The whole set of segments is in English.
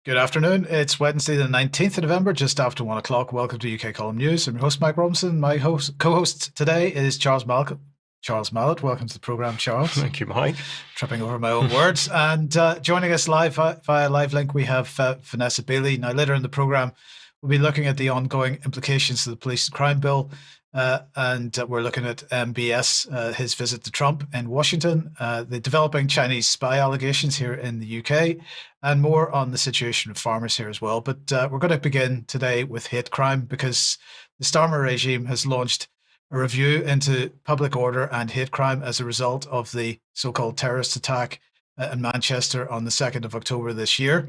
Good afternoon. It's Wednesday, the 19th of November, just after 1 o'clock. Welcome to UK Column News. I'm your host, Mike Robinson. My co-host today is Charles Malcolm. Charles Malet. Welcome to the programme, Charles. Thank you, Mike. Tripping over my own words. And joining us live via live link, we have Vanessa Beeley. Now, later in the programme, we'll be looking at the ongoing implications of the police and crime bill. And we're looking at MBS, his visit to Trump in Washington, the developing Chinese spy allegations here in the UK, and more on the situation of farmers here as well. But we're going to begin today with hate crime because the Starmer regime has launched a review into public order and hate crime as a result of the so-called terrorist attack in Manchester on the 2nd of October this year.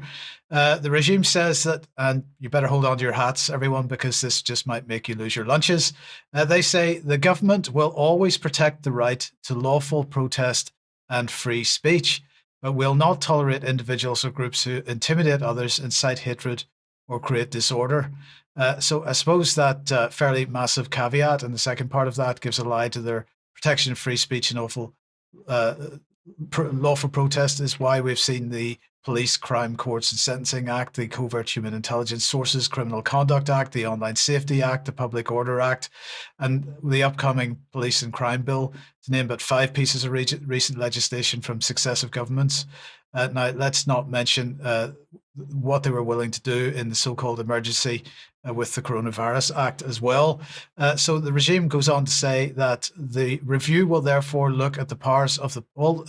The regime says that, and you better hold on to your hats, everyone, because this just might make you lose your lunches. They say the government will always protect the right to lawful protest and free speech, but will not tolerate individuals or groups who intimidate others, incite hatred, or create disorder. So I suppose that fairly massive caveat in the second part of that gives a lie to their protection of free speech and lawful protest is why we've seen the Police, Crime, Courts and Sentencing Act, the Covert Human Intelligence Sources Criminal Conduct Act, the Online Safety Act, the Public Order Act, and the upcoming Police and Crime Bill, to name but 5 pieces of recent legislation from successive governments. Now, let's not mention what they were willing to do in the so-called emergency with the Coronavirus Act as well. So the regime goes on to say that the review will therefore look at the powers of will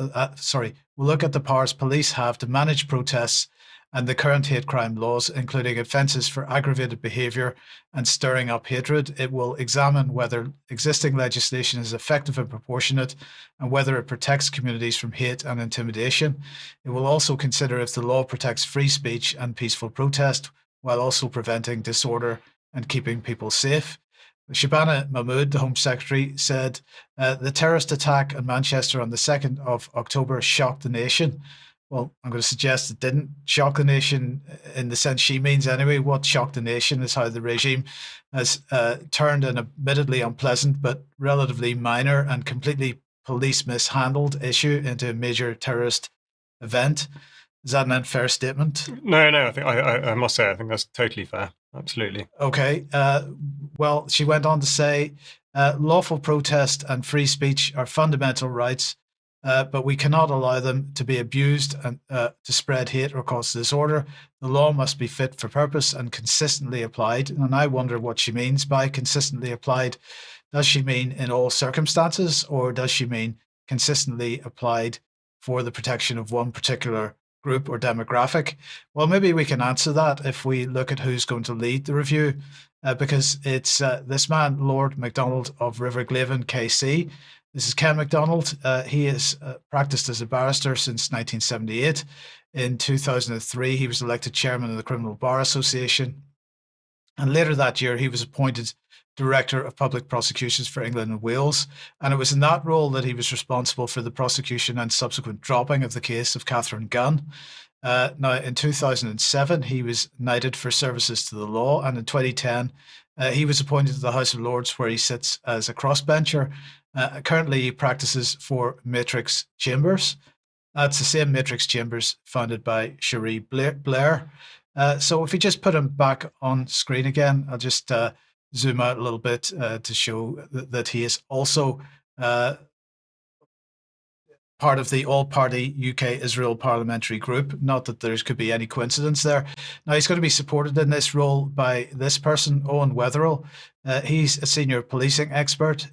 look at the powers police have to manage protests and the current hate crime laws, including offences for aggravated behaviour and stirring up hatred. It will examine whether existing legislation is effective and proportionate and whether it protects communities from hate and intimidation. It will also consider if the law protects free speech and peaceful protest while also preventing disorder and keeping people safe. Shabana Mahmood, the Home Secretary, said the terrorist attack in Manchester on the 2nd of October shocked the nation. Well, I'm going to suggest it didn't shock the nation in the sense she means anyway. What shocked the nation is how the regime has turned an admittedly unpleasant but relatively minor and completely police mishandled issue into a major terrorist event. Is that an unfair statement? No, I must say, I think that's totally fair. Absolutely. Okay. Well, she went on to say, lawful protest and free speech are fundamental rights, but we cannot allow them to be abused and to spread hate or cause disorder. The law must be fit for purpose and consistently applied. And I wonder what she means by consistently applied. Does she mean in all circumstances, or does she mean consistently applied for the protection of one particular group or demographic? Well, maybe we can answer that if we look at who's going to lead the review, because it's this man, Lord MacDonald of Riverglaven, KC. This is Ken MacDonald. He has practiced as a barrister since 1978. In 2003, he was elected chairman of the Criminal Bar Association. And later that year, he was appointed Director of Public Prosecutions for England and Wales. And it was in that role that he was responsible for the prosecution and subsequent dropping of the case of Catherine Gunn. Now, in 2007, he was knighted for services to the law. And in 2010, he was appointed to the House of Lords, where he sits as a crossbencher. Currently, he practices for Matrix Chambers. That's the same Matrix Chambers founded by Cherie Blair. So if we just put him back on screen again, I'll just zoom out a little bit to show that he is also part of the all-party UK-Israel parliamentary group. Not that there could be any coincidence there. Now, he's going to be supported in this role by this person, Owen Wetherill. He's a senior policing expert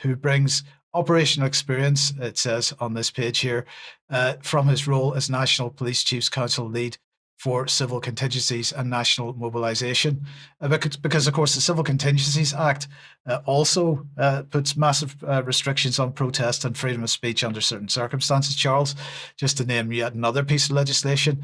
who brings operational experience, it says on this page here, from his role as National Police Chiefs Council lead for civil contingencies and national mobilisation, because of course the Civil Contingencies Act also puts massive restrictions on protest and freedom of speech under certain circumstances. Charles, just to name yet another piece of legislation.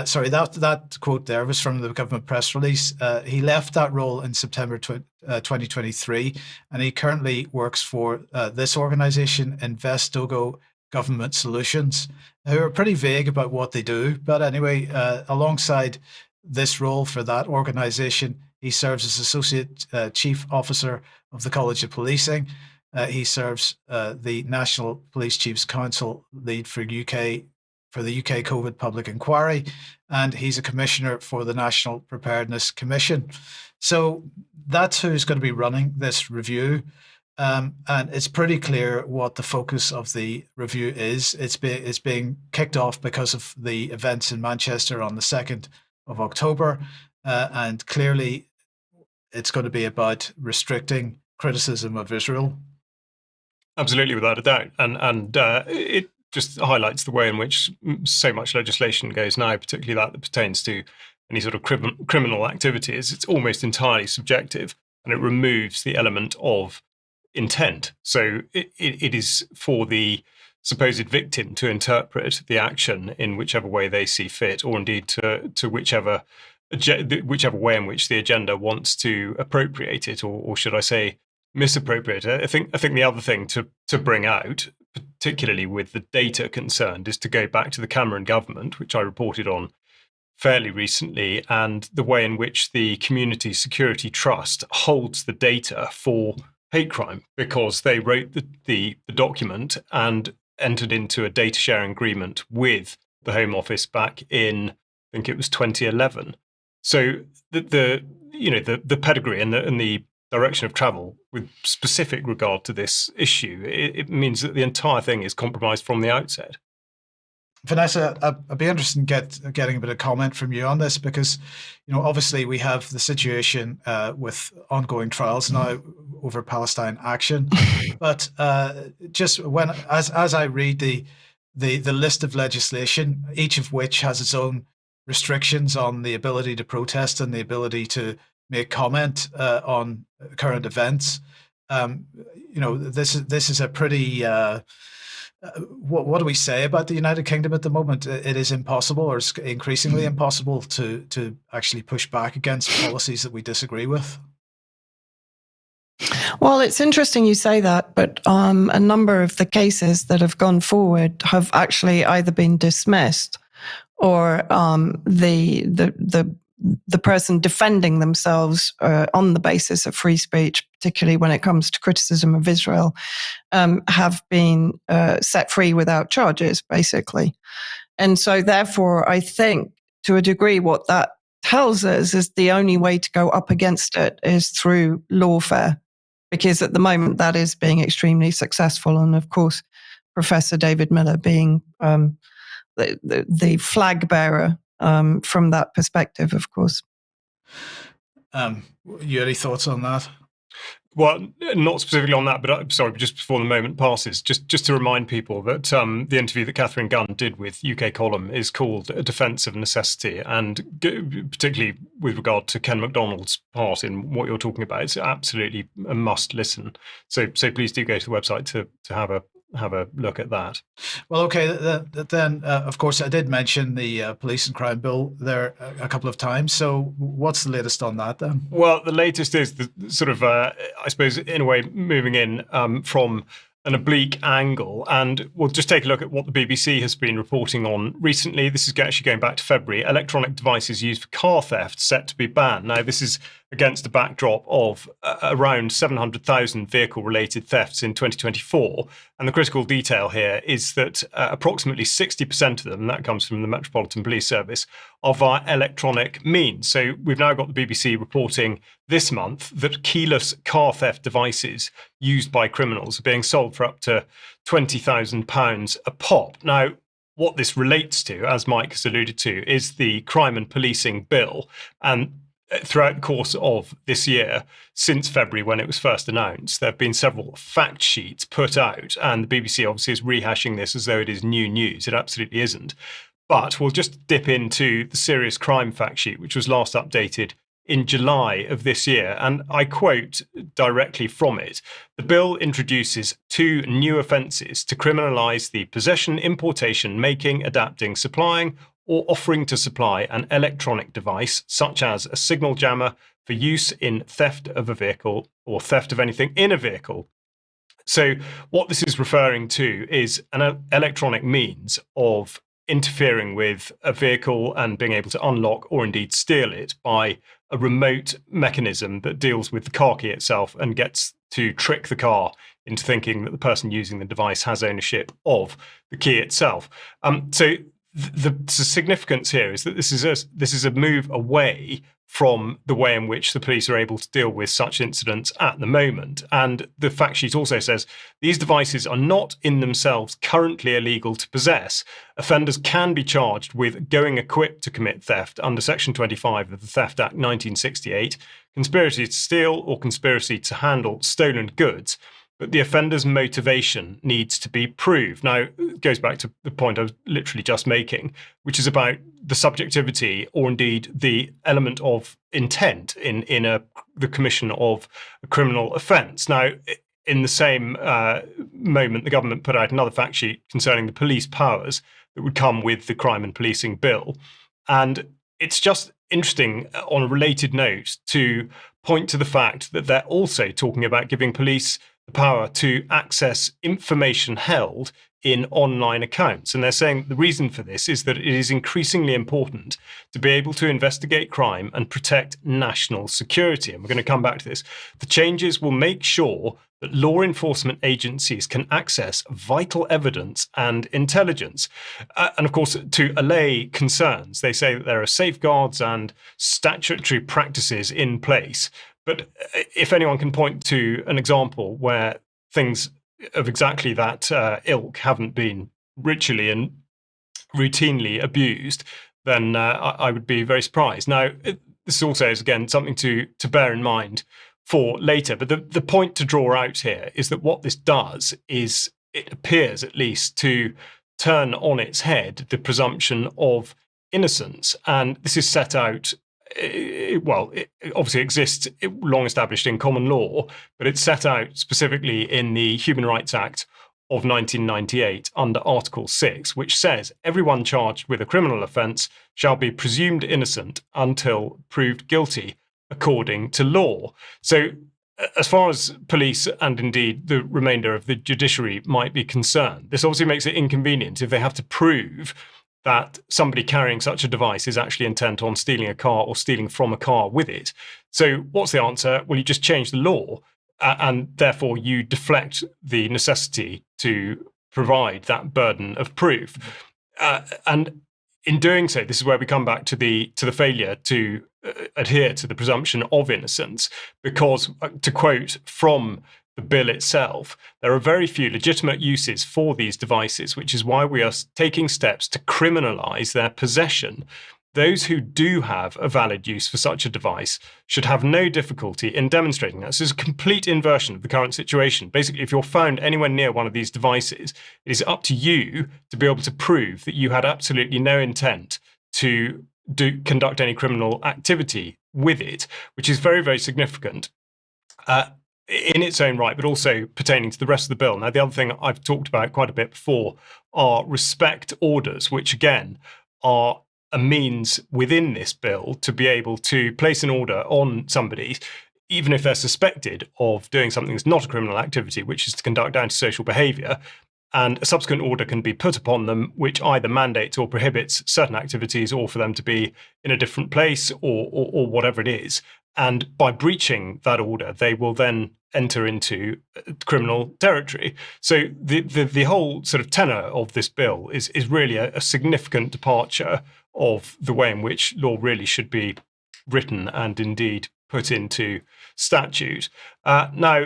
Sorry, that quote there was from the government press release. He left that role in September 2023, and he currently works for this organisation, Investogo Government Solutions, who are pretty vague about what they do. But anyway, alongside this role for that organisation, he serves as Associate Chief Officer of the College of Policing. He serves the National Police Chiefs Council lead for UK for the UK COVID Public Inquiry, and he's a commissioner for the National Preparedness Commission. So that's who's going to be running this review. And it's pretty clear what the focus of the review is. It's being kicked off because of the events in Manchester on the 2nd of October. And clearly, it's going to be about restricting criticism of Israel. Absolutely, without a doubt. And it just highlights the way in which so much legislation goes now, particularly that pertains to any sort of criminal activities. It's almost entirely subjective, and it removes the element of intent. So it is for the supposed victim to interpret the action in whichever way they see fit, or indeed to whichever way in which the agenda wants to appropriate it, or should I say misappropriate it. I think the other thing to bring out, particularly with the data concerned, is to go back to the Cameron government, which I reported on fairly recently, and the way in which the Community Security Trust holds the data for hate crime, because they wrote the document and entered into a data sharing agreement with the Home Office back in, I think it was 2011. So the pedigree and the direction of travel with specific regard to this issue, it means that the entire thing is compromised from the outset. Vanessa, I'd be interested in getting a bit of comment from you on this, because, obviously we have the situation with ongoing trials now over Palestine action, but just as I read the list of legislation, each of which has its own restrictions on the ability to protest and the ability to make comment on current events. This is a pretty. What do we say about the United Kingdom at the moment? It is impossible, or it's increasingly impossible, to actually push back against policies that we disagree with. Well, it's interesting you say that, but a number of the cases that have gone forward have actually either been dismissed, or the person defending themselves on the basis of free speech, particularly when it comes to criticism of Israel, have been set free without charges, basically. And so therefore, I think to a degree what that tells us is the only way to go up against it is through lawfare, because at the moment that is being extremely successful. And of course, Professor David Miller being the flag bearer from that perspective, of course. You any thoughts on that? Well, not specifically on that, but just before the moment passes, just to remind people that the interview that Catherine Gunn did with UK Column is called A Defence of Necessity, and particularly with regard to Ken MacDonald's part in what you're talking about, it's absolutely a must listen. So please do go to the website to have a look at that. Well, okay, then of course I did mention the police and crime bill there a couple of times. So what's the latest on that then? Well, the latest is the sort of, I suppose, in a way, moving in from an oblique angle. And we'll just take a look at what the BBC has been reporting on recently. This is actually going back to February. Electronic devices used for car theft set to be banned. Now, this is against a backdrop of around 700,000 vehicle-related thefts in 2024. And the critical detail here is that approximately 60% of them, and that comes from the Metropolitan Police Service, are via electronic means. So we've now got the BBC reporting this month that keyless car theft devices used by criminals are being sold for up to £20,000 a pop. Now, what this relates to, as Mike has alluded to, is the Crime and Policing Bill. And throughout the course of this year, since February when it was first announced, there have been several fact sheets put out, and the BBC obviously is rehashing this as though it is new news. It absolutely isn't. But we'll just dip into the serious crime fact sheet, which was last updated in July of this year, and I quote directly from it: "The bill introduces 2 new offences to criminalise the possession, importation, making, adapting, supplying, or offering to supply an electronic device, such as a signal jammer, for use in theft of a vehicle or theft of anything in a vehicle." So what this is referring to is an electronic means of interfering with a vehicle and being able to unlock or indeed steal it by a remote mechanism that deals with the car key itself and gets to trick the car into thinking that the person using the device has ownership of the key itself. So the significance here is that this is a move away from the way in which the police are able to deal with such incidents at the moment. And the fact sheet also says these devices are not in themselves currently illegal to possess. Offenders can be charged with going equipped to commit theft under Section 25 of the Theft Act 1968, conspiracy to steal or conspiracy to handle stolen goods. But the offender's motivation needs to be proved. Now, it goes back to the point I was literally just making, which is about the subjectivity or indeed the element of intent in the commission of a criminal offence. Now, in the same moment, the government put out another fact sheet concerning the police powers that would come with the Crime and Policing Bill. And it's just interesting on a related note to point to the fact that they're also talking about giving police the power to access information held in online accounts. And they're saying the reason for this is that it is increasingly important to be able to investigate crime and protect national security. And we're going to come back to this. The changes will make sure that law enforcement agencies can access vital evidence and intelligence. And of course, to allay concerns, they say that there are safeguards and statutory practices in place. But if anyone can point to an example where things of exactly that ilk haven't been ritually and routinely abused, then I would be very surprised. Now, this also is, again, something to bear in mind for later. But the point to draw out here is that what this does is, it appears at least, to turn on its head the presumption of innocence. And this is set out, it obviously exists long established in common law, but it's set out specifically in the Human Rights Act of 1998 under Article 6, which says everyone charged with a criminal offence shall be presumed innocent until proved guilty according to law. So as far as police and indeed the remainder of the judiciary might be concerned, this obviously makes it inconvenient if they have to prove that somebody carrying such a device is actually intent on stealing a car or stealing from a car with it. So what's the answer? Well, you just change the law and therefore you deflect the necessity to provide that burden of proof. And in doing so, this is where we come back to the failure to adhere to the presumption of innocence, because, to quote from the bill itself, there are very few legitimate uses for these devices, which is why we are taking steps to criminalise their possession. Those who do have a valid use for such a device should have no difficulty in demonstrating that. This is a complete inversion of the current situation. Basically, if you're found anywhere near one of these devices, it is up to you to be able to prove that you had absolutely no intent to conduct any criminal activity with it, which is very, very significant in its own right, but also pertaining to the rest of the bill. Now, the other thing I've talked about quite a bit before are respect orders, which again are a means within this bill to be able to place an order on somebody, even if they're suspected of doing something that's not a criminal activity, which is to conduct antisocial behaviour. And a subsequent order can be put upon them, which either mandates or prohibits certain activities, or for them to be in a different place, or whatever it is. And by breaching that order, they will then enter into criminal territory. So the whole sort of tenor of this bill is really a significant departure of the way in which law really should be written and indeed put into statute. Now,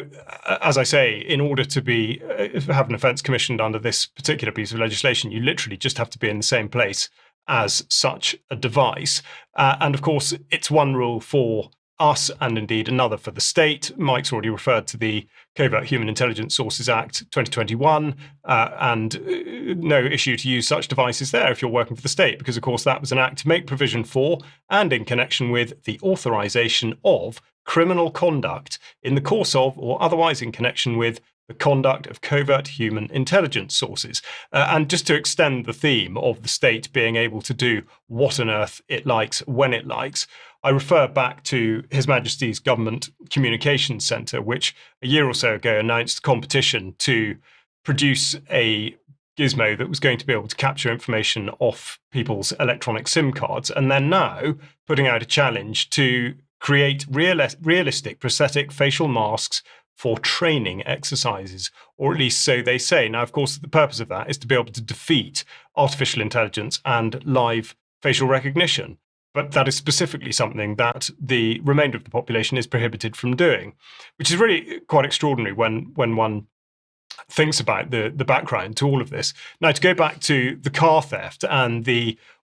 as I say, in order to have an offence commissioned under this particular piece of legislation, you literally just have to be in the same place as such a device. And of course, it's one rule for us and indeed another for the state. Mike's already referred to the Covert Human Intelligence Sources Act 2021, and no issue to use such devices there if you're working for the state, because of course that was an act to make provision for and in connection with the authorization of criminal conduct in the course of or otherwise in connection with the conduct of covert human intelligence sources. And just to extend the theme of the state being able to do what on earth it likes when it likes, I refer back to His Majesty's Government Communications Centre, which a year or so ago announced a competition to produce a gizmo that was going to be able to capture information off people's electronic SIM cards. And they're now putting out a challenge to create realistic prosthetic facial masks for training exercises, or at least so they say. Now, of course, the purpose of that is to be able to defeat artificial intelligence and live facial recognition. But that is specifically something that the remainder of the population is prohibited from doing, which is really quite extraordinary when one thinks about the background to all of this. Now, to go back to the car theft and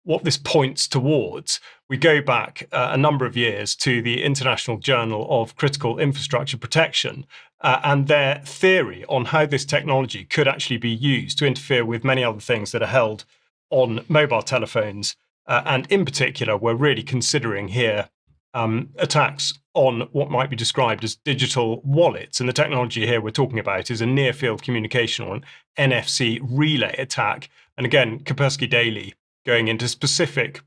what this points towards, we go back a number of years to the International Journal of Critical Infrastructure Protection and their theory on how this technology could actually be used to interfere with many other things that are held on mobile telephones. And in particular, we're really considering here attacks on what might be described as digital wallets. And the technology here we're talking about is a near-field communication, or an NFC relay attack. And again, Kaspersky Daily going into specific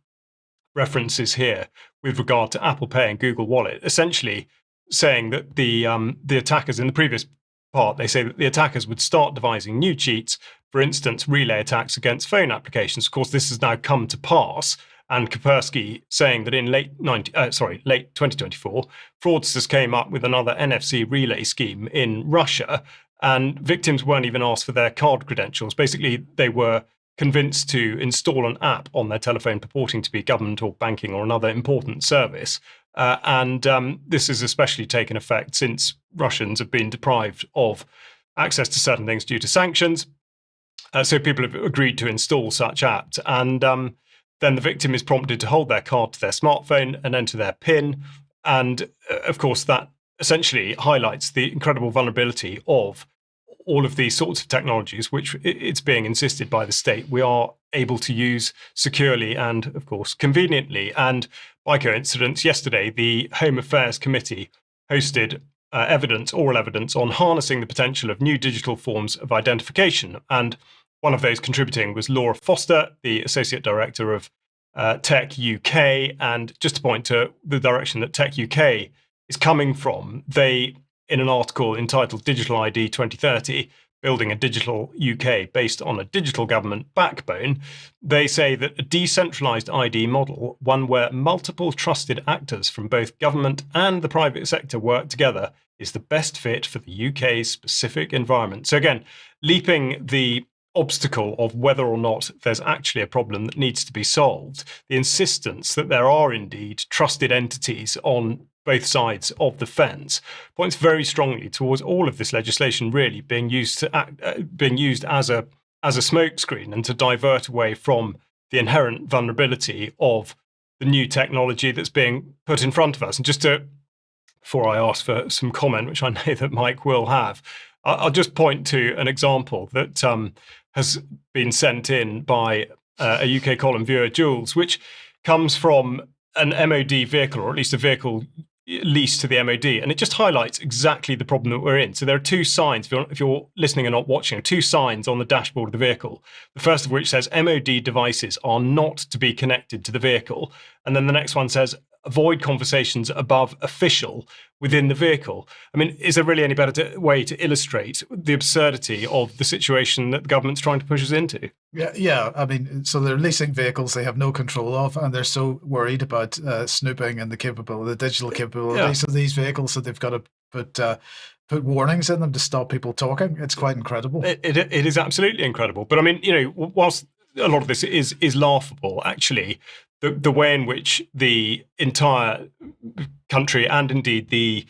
references here with regard to Apple Pay and Google Wallet, essentially saying that the attackers in the previous part, they say that the attackers would start devising new cheats, for instance, relay attacks against phone applications. Of course, this has now come to pass, and Kaspersky saying that in late 2024, fraudsters came up with another NFC relay scheme in Russia, and victims weren't even asked for their card credentials. Basically, they were convinced to install an app on their telephone purporting to be government or banking or another important service. And this has especially taken effect since Russians have been deprived of access to certain things due to sanctions. So people have agreed to install such apps. And then the victim is prompted to hold their card to their smartphone and enter their PIN. And of course, that essentially highlights the incredible vulnerability of all of these sorts of technologies, which it's being insisted by the state we are able to use securely and, of course, conveniently. And by coincidence, yesterday, the Home Affairs Committee hosted oral evidence on harnessing the potential of new digital forms of identification. And one of those contributing was Laura Foster, the Associate Director of Tech UK. And just to point to the direction that Tech UK is coming from, they, in an article entitled Digital ID 2030, Building a Digital UK Based on a Digital Government Backbone, they say that a decentralized ID model, one where multiple trusted actors from both government and the private sector work together, is the best fit for the UK's specific environment. So again, leaping the obstacle of whether or not there's actually a problem that needs to be solved, the insistence that there are indeed trusted entities on both sides of the fence points very strongly towards all of this legislation really being used as a smokescreen and to divert away from the inherent vulnerability of the new technology that's being put in front of us. And just to, before I ask for some comment, which I know that Mike will have, I'll just point to an example that has been sent in by a UK column viewer, Jules, which comes from an MOD vehicle, or at least a vehicle leased to the MOD, and it just highlights exactly the problem that we're in. So there are two signs, if you're listening and not watching, two signs on the dashboard of the vehicle. The first of which says MOD devices are not to be connected to the vehicle. And then the next one says avoid conversations above official within the vehicle. I mean, is there really any better way to illustrate the absurdity of the situation that the government's trying to push us into? Yeah. I mean, so they're leasing vehicles they have no control of, and they're so worried about snooping and the digital capabilities of these vehicles that they've got to put warnings in them to stop people talking. It's quite incredible. It is absolutely incredible. But I mean, whilst a lot of this is laughable, actually, the way in which the entire country and indeed the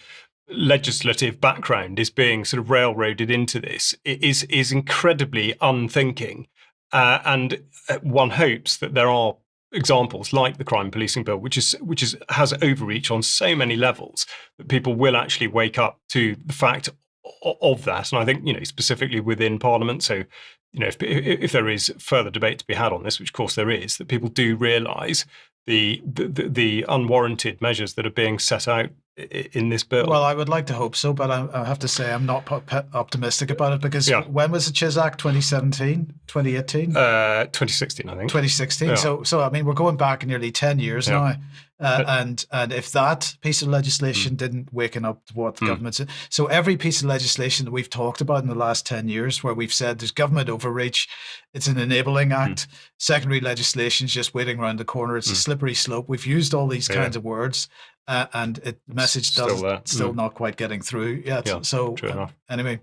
legislative background is being sort of railroaded into this is incredibly unthinking. And one hopes that there are examples like the crime policing bill, which has overreach on so many levels, that people will actually wake up to the fact of that. And I think, specifically within Parliament, so if there is further debate to be had on this, which of course there is, that people do realise the unwarranted measures that are being set out in this bill. Well, I would like to hope so, but I have to say I'm not optimistic about it, because when was the Chiz Act? 2017, 2018? 2016, I think. 2016. Yeah. So I mean, we're going back nearly 10 years now. And if that piece of legislation didn't waken up to what the government said. So every piece of legislation that we've talked about in the last 10 years, where we've said there's government overreach, it's an enabling act, secondary legislation is just waiting around the corner, it's a slippery slope. We've used all these kinds of words, and the message still not quite getting through yet. Yeah, so true enough. Anyway,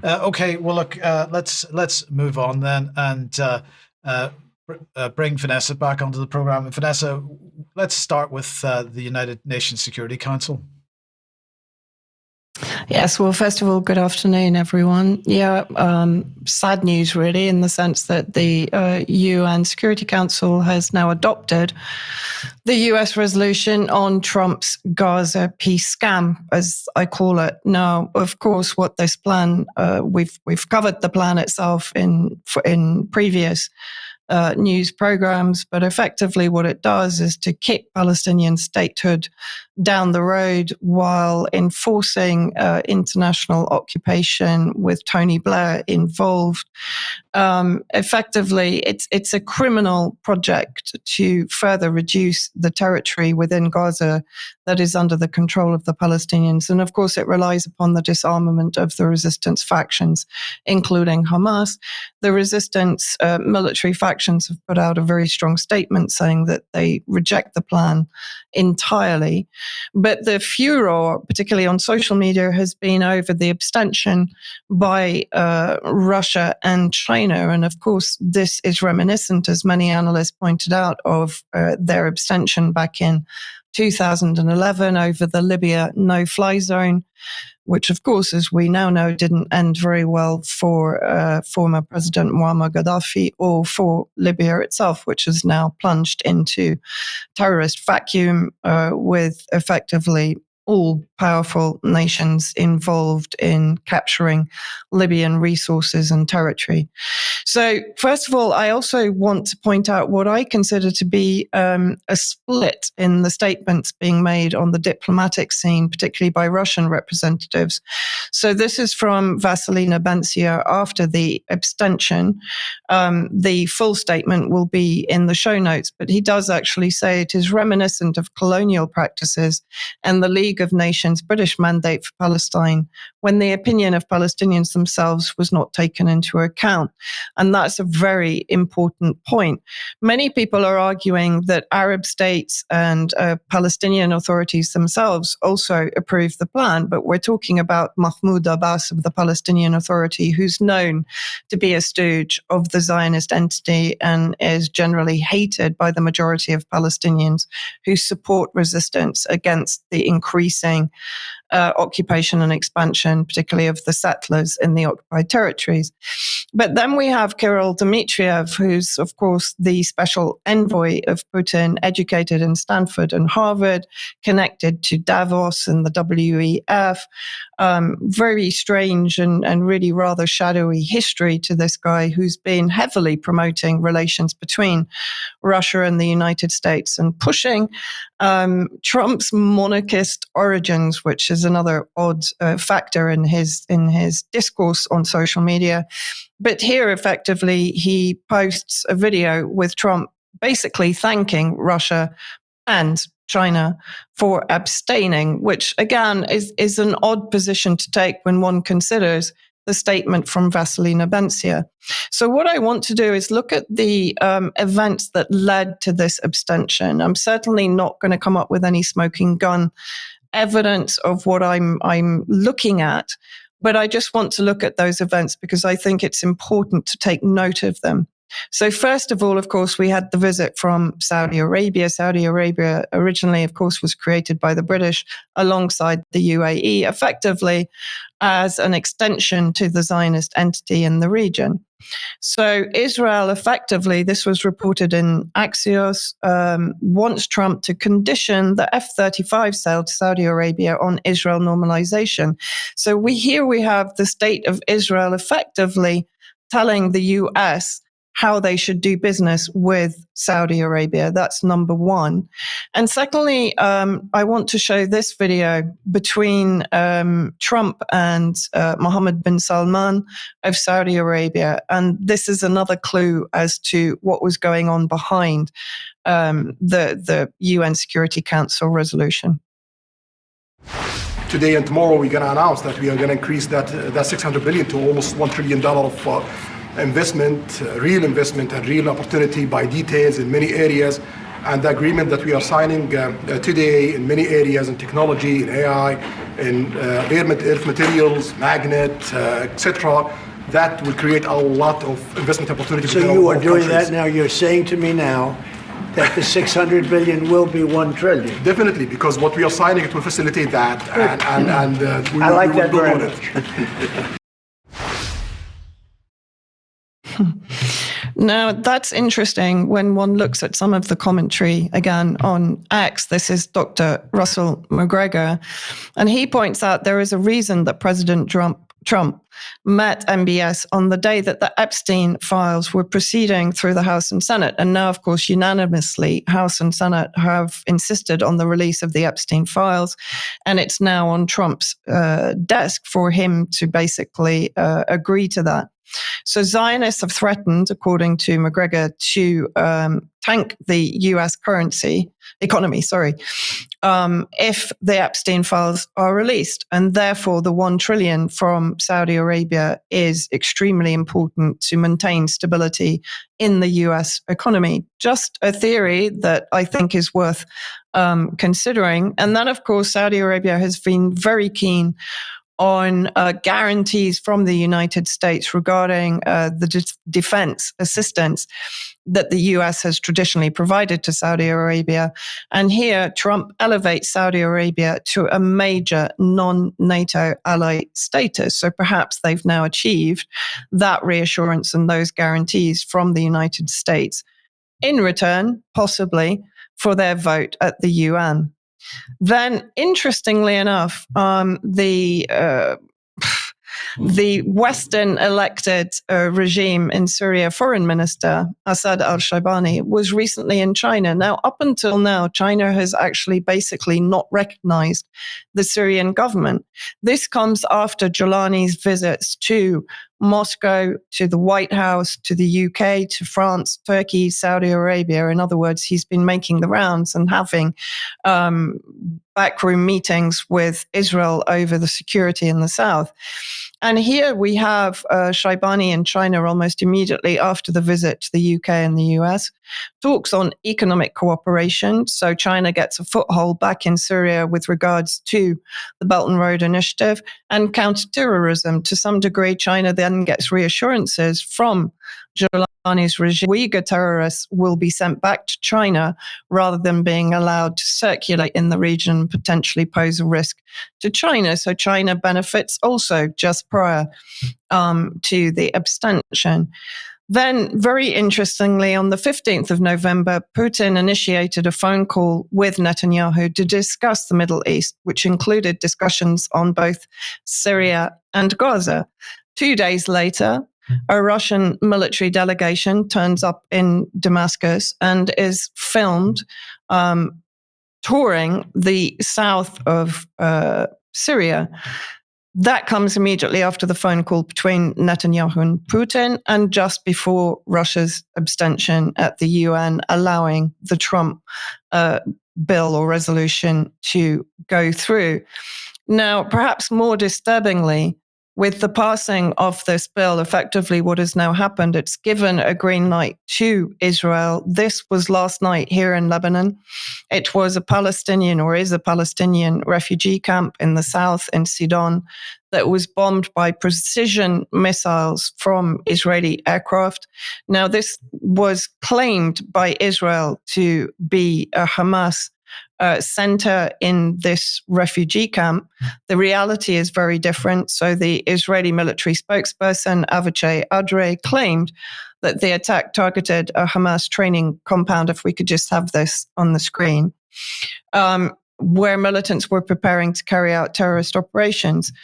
okay. Well, look, let's move on then, and bring Vanessa back onto the program. And Vanessa, let's start with the United Nations Security Council. Yes, well, first of all, good afternoon, everyone. Yeah, sad news, really, in the sense that the UN Security Council has now adopted the US resolution on Trump's Gaza peace scam, as I call it. Now, of course, what this plan, we've covered the plan itself in previous news programs, but effectively what it does is to kick Palestinian statehood down the road while enforcing international occupation with Tony Blair involved. Effectively, it's a criminal project to further reduce the territory within Gaza that is under the control of the Palestinians. And of course, it relies upon the disarmament of the resistance factions, including Hamas. The resistance military factions have put out a very strong statement saying that they reject the plan entirely. But the furor, particularly on social media, has been over the abstention by Russia and China. And of course, this is reminiscent, as many analysts pointed out, of their abstention back in 2011 over the Libya no-fly zone, which, of course, as we now know, didn't end very well for former President Muammar Gaddafi or for Libya itself, which has now plunged into terrorist vacuum with effectively all powerful nations involved in capturing Libyan resources and territory. So, first of all, I also want to point out what I consider to be a split in the statements being made on the diplomatic scene, particularly by Russian representatives. So this is from Vasily Nebenzia after the abstention. The full statement will be in the show notes, but he does actually say it is reminiscent of colonial practices and the League of Nations British mandate for Palestine when the opinion of Palestinians themselves was not taken into account. And that's a very important point. Many people are arguing that Arab states and Palestinian authorities themselves also approve the plan, but we're talking about Mahmoud Abbas of the Palestinian Authority, who's known to be a stooge of the Zionist entity and is generally hated by the majority of Palestinians who support resistance against the increasing occupation and expansion, particularly of the settlers in the occupied territories. But then we have Kirill Dmitriev, who's, of course, the special envoy of Putin, educated in Stanford and Harvard, connected to Davos and the WEF. Very strange and really rather shadowy history to this guy who's been heavily promoting relations between Russia and the United States and pushing Trump's monarchist origins, which is another odd factor in his discourse on social media. But here, effectively, he posts a video with Trump basically thanking Russia and China for abstaining, which again is an odd position to take when one considers the statement from Vasily Nebenzia. So what I want to do is look at the events that led to this abstention. I'm certainly not going to come up with any smoking gun evidence of what I'm looking at, but I just want to look at those events because I think it's important to take note of them. So first of all, of course, we had the visit from Saudi Arabia. Saudi Arabia originally, of course, was created by the British alongside the UAE, effectively as an extension to the Zionist entity in the region. So Israel, effectively, this was reported in Axios, wants Trump to condition the F-35 sale to Saudi Arabia on Israel normalization. So we have the state of Israel effectively telling the US how they should do business with Saudi Arabia. That's number one. And secondly, I want to show this video between Trump and Mohammed bin Salman of Saudi Arabia. And this is another clue as to what was going on behind the UN Security Council resolution. Today and tomorrow, we're going to announce that we are going to increase that $600 billion to almost $1 trillion of investment, real investment and real opportunity by details in many areas. And the agreement that we are signing today in many areas, in technology, in AI, in rare earth materials, magnet, etc., that will create a lot of investment opportunities. So you are doing that now. You're saying to me now that the 600 billion will be 1 trillion. Definitely, because what we are signing, it will facilitate that, and we I like will that build very on much. Now, that's interesting when one looks at some of the commentary again on X. This is Dr. Russell McGregor, and he points out there is a reason that President Trump met MBS on the day that the Epstein files were proceeding through the House and Senate. And now, of course, unanimously, House and Senate have insisted on the release of the Epstein files. And it's now on Trump's desk for him to basically agree to that. So Zionists have threatened, according to McGregor, to tank the U.S. economy, if the Epstein files are released. And therefore, the 1 trillion from Saudi Arabia is extremely important to maintain stability in the U.S. economy. Just a theory that I think is worth considering. And then, of course, Saudi Arabia has been very keen on guarantees from the United States regarding the defense assistance that the US has traditionally provided to Saudi Arabia. And here, Trump elevates Saudi Arabia to a major non-NATO ally status. So perhaps they've now achieved that reassurance and those guarantees from the United States in return, possibly, for their vote at the UN. Then, interestingly enough, the Western elected regime in Syria foreign minister, Assad al-Shaibani, was recently in China. Now, up until now, China has actually basically not recognized the Syrian government. This comes after Jolani's visits to Moscow, to the White House, to the UK, to France, Turkey, Saudi Arabia. In other words, he's been making the rounds and having backroom meetings with Israel over the security in the south. And here we have Shaibani in China almost immediately after the visit to the UK and the US, talks on economic cooperation. So China gets a foothold back in Syria with regards to the Belt and Road Initiative and counterterrorism. To some degree, China then gets reassurances from Jolani's regime. Uyghur terrorists will be sent back to China rather than being allowed to circulate in the region and potentially pose a risk to China. So China benefits also just prior to the abstention. Then, very interestingly, on the 15th of November, Putin initiated a phone call with Netanyahu to discuss the Middle East, which included discussions on both Syria and Gaza. 2 days later, a Russian military delegation turns up in Damascus and is filmed touring the south of Syria. That comes immediately after the phone call between Netanyahu and Putin and just before Russia's abstention at the UN, allowing the Trump bill or resolution to go through. Now, perhaps more disturbingly, with the passing of this bill, effectively what has now happened, it's given a green light to Israel. This was last night here in Lebanon. It was a Palestinian, or is a Palestinian, refugee camp in the south in Sidon that was bombed by precision missiles from Israeli aircraft. Now, this was claimed by Israel to be a Hamas center in this refugee camp. The reality is very different. So the Israeli military spokesperson, Avichai Adre, claimed that the attack targeted a Hamas training compound, if we could just have this on the screen, where militants were preparing to carry out terrorist operations.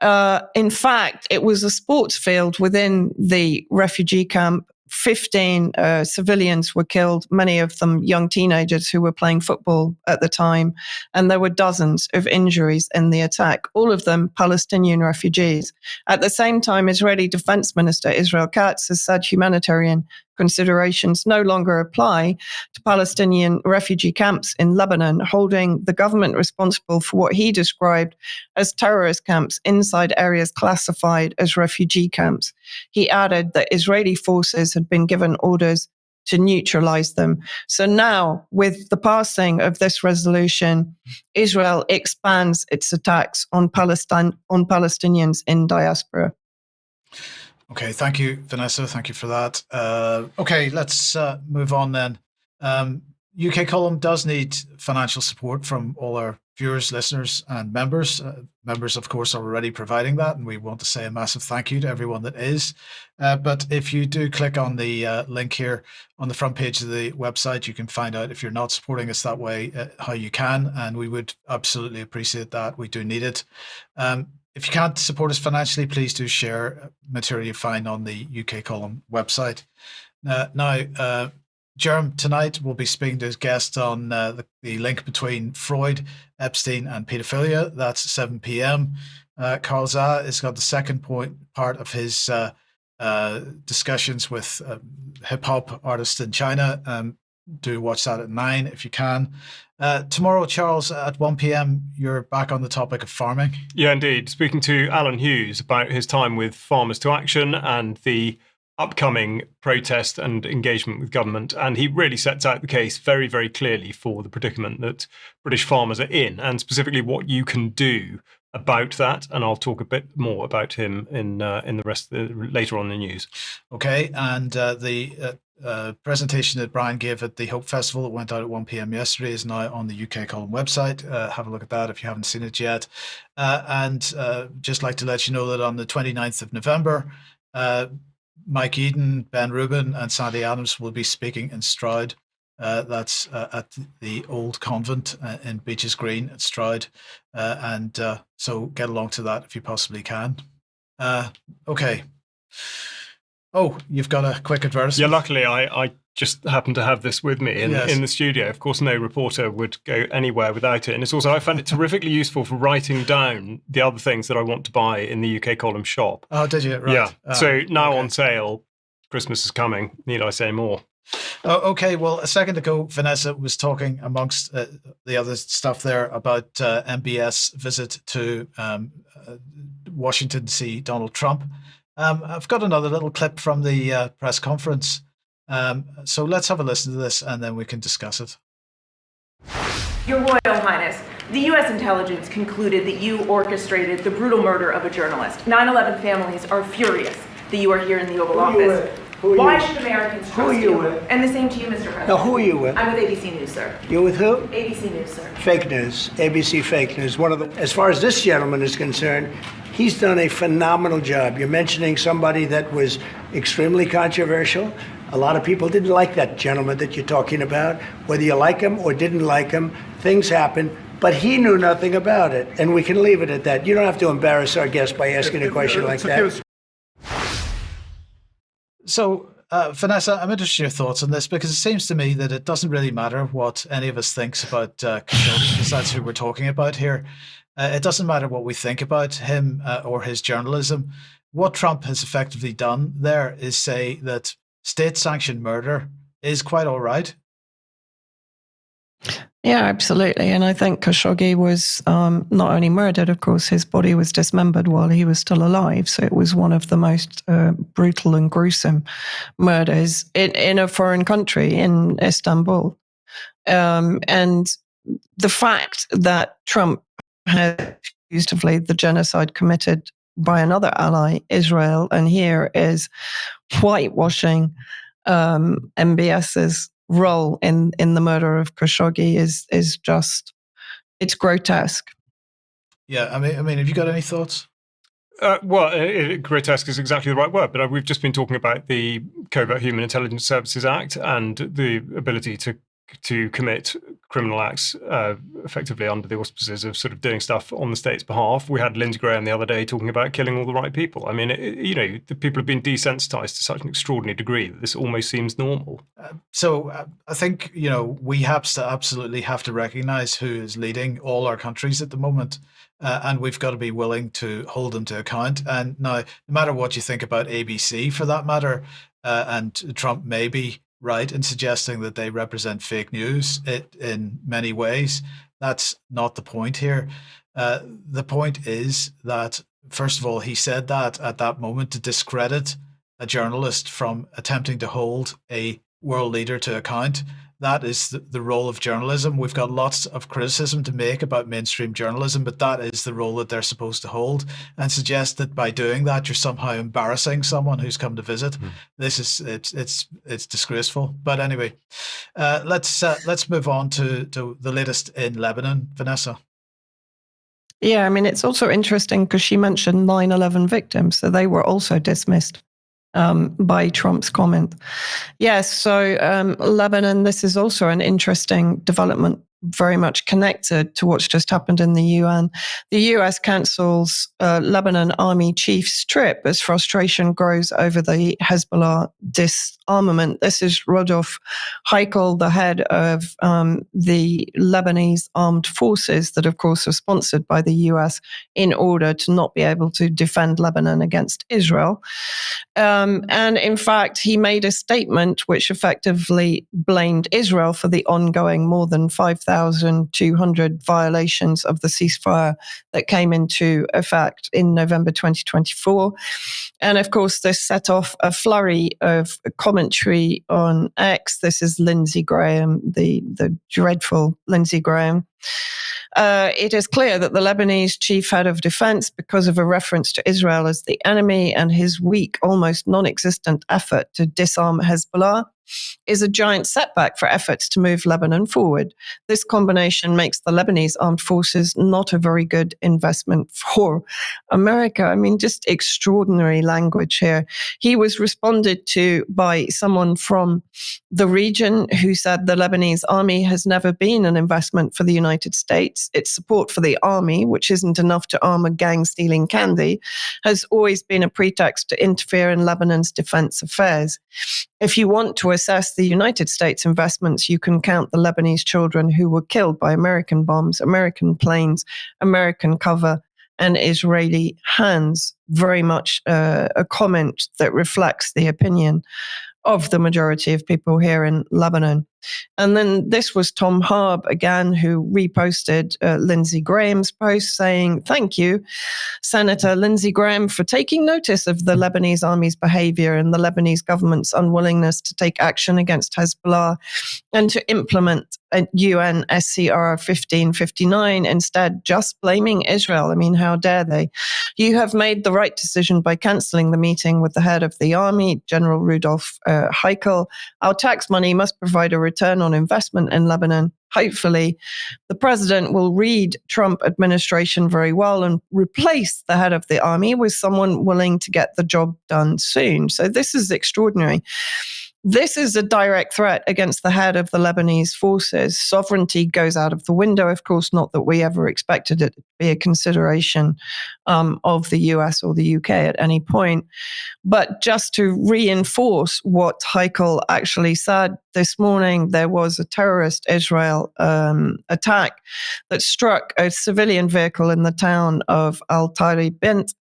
In fact, it was a sports field within the refugee camp. 15 civilians were killed, many of them young teenagers who were playing football at the time. And there were dozens of injuries in the attack, all of them Palestinian refugees. At the same time, Israeli Defense Minister Israel Katz has said humanitarian considerations no longer apply to Palestinian refugee camps in Lebanon, holding the government responsible for what he described as terrorist camps inside areas classified as refugee camps. He added that Israeli forces had been given orders to neutralize them. So now, with the passing of this resolution, Israel expands its attacks on Palestinians in diaspora. Okay, thank you, Vanessa. Thank you for that. Okay, let's move on then. UK Column does need financial support from all our viewers, listeners, and members. Members, of course, are already providing that, and we want to say a massive thank you to everyone that is. But if you do click on the link here on the front page of the website, you can find out if you're not supporting us that way, how you can, and we would absolutely appreciate that. We do need it. If you can't support us financially, please do share material you find on the UK Column website. Now, Jerem, tonight we'll be speaking to his guest on the link between Freud, Epstein, and paedophilia. That's 7 p.m. Carl Zah has got the second part of his discussions with hip-hop artists in China. Do watch that at 9 if you can. Tomorrow, Charles, at 1 p.m, you're back on the topic of farming. Yeah, indeed. Speaking to Alan Hughes about his time with Farmers to Action and the upcoming protest and engagement with government. And he really sets out the case very, very clearly for the predicament that British farmers are in, and specifically what you can do about that. And I'll talk a bit more about him in the rest later on in the news. Okay, and the presentation that Brian gave at the Hope Festival that went out at 1 p.m. yesterday is now on the UK Column website. Have a look at that if you haven't seen it yet. And just like to let you know that on the 29th of November, Mike Eden, Ben Rubin, and Sandy Adams will be speaking in Stroud. That's at the old convent in Beaches Green at Stroud. And so get along to that if you possibly can. Okay. Oh, you've got a quick advertisement. Yeah, luckily I just happen to have this with me in the studio. Of course, no reporter would go anywhere without it. And it's also, I found it terrifically useful for writing down the other things that I want to buy in the UK Column shop. Oh, did you? Right. Yeah. So now on sale, Christmas is coming. Need I say more? Oh, okay. Well, a second ago, Vanessa was talking amongst the other stuff there about MBS visit to Washington to see Donald Trump. I've got another little clip from the press conference. So let's have a listen to this and then we can discuss it. Your Royal Highness, the U.S. intelligence concluded that you orchestrated the brutal murder of a journalist. 9/11 families are furious that you are here in the Oval Office. Why should Americans trust you? And the same to you, Mr. President. Now, who are you with? I'm with ABC News, sir. You're with who? ABC News, sir. Fake news. ABC fake news. As far as this gentleman is concerned, he's done a phenomenal job. You're mentioning somebody that was extremely controversial. A lot of people didn't like that gentleman that you're talking about. Whether you like him or didn't like him, things happen. But he knew nothing about it. And we can leave it at that. You don't have to embarrass our guest by asking a question like that. So, Vanessa, I'm interested in your thoughts on this because it seems to me that it doesn't really matter what any of us thinks about Khashoggi, because that's who we're talking about here. It doesn't matter what we think about him or his journalism. What Trump has effectively done there is say that state-sanctioned murder is quite all right. Yeah, absolutely. And I think Khashoggi was not only murdered, of course, his body was dismembered while he was still alive. So it was one of the most brutal and gruesome murders in a foreign country, in Istanbul. And the fact that Trump had accused of the genocide committed by another ally, Israel, and here is whitewashing MBS's role in the murder of Khashoggi is just, it's grotesque. Yeah, I mean, have you got any thoughts? Grotesque is exactly the right word, but we've just been talking about the Covert Human Intelligence Services Act and the ability to commit criminal acts effectively under the auspices of sort of doing stuff on the state's behalf. We had Lindsey Graham the other day talking about killing all the right people. I mean, the people have been desensitized to such an extraordinary degree that this almost seems normal. So I think, we have to absolutely have to recognize who is leading all our countries at the moment. And we've got to be willing to hold them to account. And now, no matter what you think about ABC for that matter, and Trump may be right in suggesting that they represent fake news in many ways. That's not the point here. The point is that, first of all, he said that at that moment to discredit a journalist from attempting to hold a world leader to account. That is the role of journalism. We've got lots of criticism to make about mainstream journalism, but that is the role that they're supposed to hold. And suggest that by doing that, you're somehow embarrassing someone who's come to visit. It's disgraceful. But anyway, let's move on to the latest in Lebanon, Vanessa. Yeah, I mean, it's also interesting because she mentioned 9/11 victims, so they were also dismissed by Trump's comment. Yes, so Lebanon, this is also an interesting development, very much connected to what's just happened in the UN. The US cancels Lebanon army chief's trip as frustration grows over the Hezbollah disarmament. This is Rodolphe Heikel, the head of the Lebanese armed forces that, of course, are sponsored by the US in order to not be able to defend Lebanon against Israel. And in fact, he made a statement which effectively blamed Israel for the ongoing more than 5,200 violations of the ceasefire that came into effect in November 2024. And of course, this set off a flurry of commentary on X. This is Lindsey Graham, the dreadful Lindsey Graham. It is clear that the Lebanese chief head of defense, because of a reference to Israel as the enemy and his weak, almost non-existent effort to disarm Hezbollah, is a giant setback for efforts to move Lebanon forward. This combination makes the Lebanese armed forces not a very good investment for America. I mean, just extraordinary language here. He was responded to by someone from the region who said the Lebanese army has never been an investment for the United States. Its support for the army, which isn't enough to arm a gang stealing candy, has always been a pretext to interfere in Lebanon's defense affairs. If you want to assess the United States investments, you can count the Lebanese children who were killed by American bombs, American planes, American cover, and Israeli hands. Very much a comment that reflects the opinion of the majority of people here in Lebanon. And then this was Tom Harb again, who reposted Lindsey Graham's post saying, "Thank you, Senator Lindsey Graham, for taking notice of the Lebanese army's behavior and the Lebanese government's unwillingness to take action against Hezbollah and to implement a UN SCR 1559, instead just blaming Israel. I mean, how dare they? You have made the right decision by cancelling the meeting with the head of the army, General Rudolf Heikel. Our tax money must provide a return on investment in Lebanon. Hopefully, the president will read Trump administration very well and replace the head of the army with someone willing to get the job done soon." So this is extraordinary. This is a direct threat against the head of the Lebanese forces. Sovereignty goes out of the window, of course, not that we ever expected it to be a consideration of the US or the UK at any point. But just to reinforce what Heikel actually said this morning, there was a terrorist Israel attack that struck a civilian vehicle in the town of Al-Tari Bint,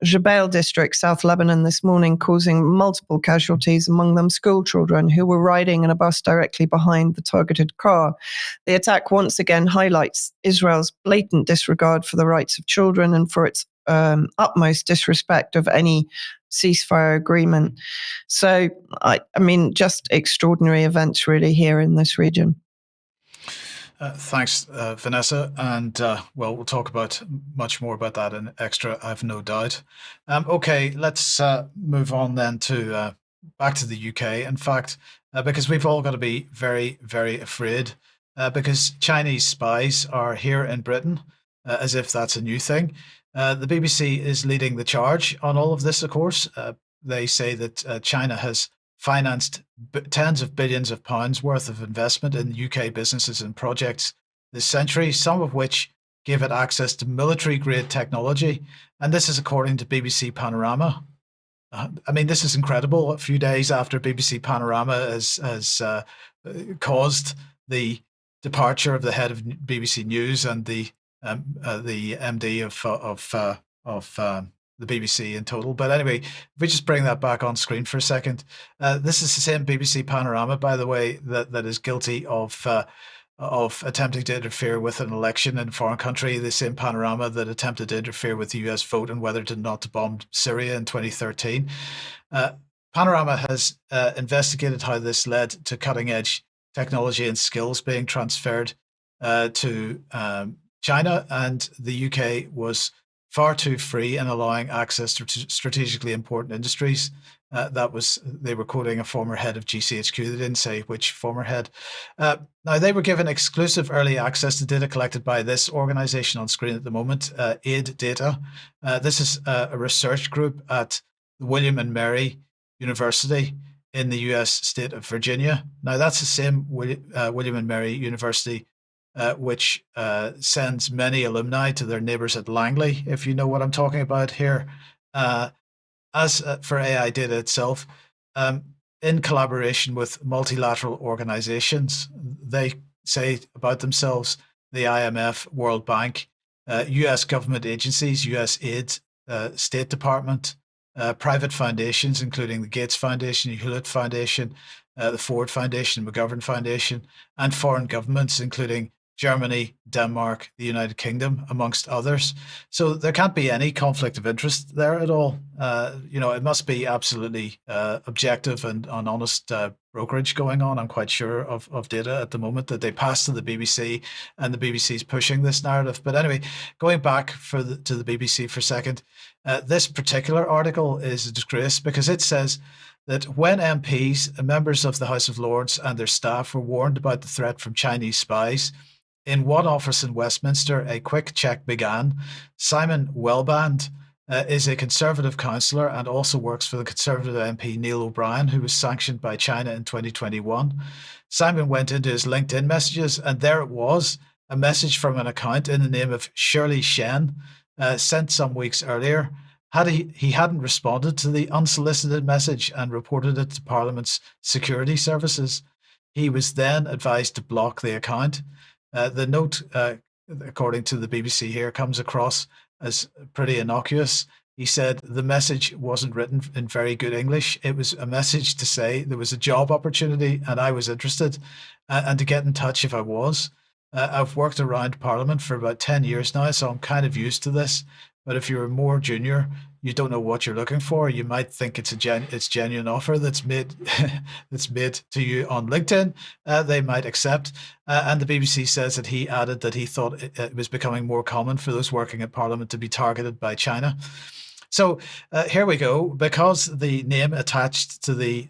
Jebel district, South Lebanon this morning, causing multiple casualties, among them school children who were riding in a bus directly behind the targeted car. The attack once again highlights Israel's blatant disregard for the rights of children and for its utmost disrespect of any ceasefire agreement. So, I mean, just extraordinary events really here in this region. Thanks, Vanessa. And well, we'll talk about much more about that in extra, I've no doubt. Okay, let's move on then to back to the UK. In fact, because we've all got to be very, very afraid because Chinese spies are here in Britain, as if that's a new thing. The BBC is leading the charge on all of this, of course. They say that China has financed tens of billions of pounds worth of investment in UK businesses and projects this century, some of which gave it access to military-grade technology. And this is according to BBC Panorama. I mean, this is incredible. A few days after BBC Panorama has caused the departure of the head of BBC News and the MD of the BBC in total. But anyway, if we just bring that back on screen for a second, this is the same BBC Panorama, by the way, that is guilty of attempting to interfere with an election in a foreign country. The same Panorama that attempted to interfere with the US vote on whether to not to bomb Syria in 2013. Panorama has investigated how this led to cutting-edge technology and skills being transferred to China, and the UK was far too free in allowing access to strategically important industries. They were quoting a former head of GCHQ. They didn't say which former head. Now, they were given exclusive early access to data collected by this organization on screen at the moment, Aid Data. This is a research group at the William and Mary University in the US state of Virginia. Now, that's the same William and Mary University which sends many alumni to their neighbors at Langley, if you know what I'm talking about here. As for AI Data itself, in collaboration with multilateral organizations, they say about themselves, the IMF, World Bank, US government agencies, US aid, State Department, private foundations, including the Gates Foundation, Hewlett Foundation, the Ford Foundation, McGovern Foundation, and foreign governments, including Germany, Denmark, the United Kingdom, amongst others. So there can't be any conflict of interest there at all. It must be absolutely objective and an honest brokerage going on. I'm quite sure of data at the moment that they pass to the BBC, and the BBC is pushing this narrative. But anyway, going back to the BBC for a second, this particular article is a disgrace because it says that when MPs, members of the House of Lords and their staff were warned about the threat from Chinese spies, in one office in Westminster, a quick check began. Simon Wellband is a Conservative councillor and also works for the Conservative MP Neil O'Brien, who was sanctioned by China in 2021. Simon went into his LinkedIn messages, and there it was, a message from an account in the name of Shirley Shen, sent some weeks earlier. He hadn't responded to the unsolicited message and reported it to Parliament's security services. He was then advised to block the account. The note, according to the BBC here, comes across as pretty innocuous. He said the message wasn't written in very good English. It was a message to say there was a job opportunity and I was interested, and to get in touch if I was. I've worked around Parliament for about 10 years now, so I'm kind of used to this. But if you're more junior, you don't know what you're looking for. You might think it's genuine offer that's made that's made to you on LinkedIn. They might accept. And the BBC says that he added that he thought it was becoming more common for those working at Parliament to be targeted by China. So here we go. Because the name attached to the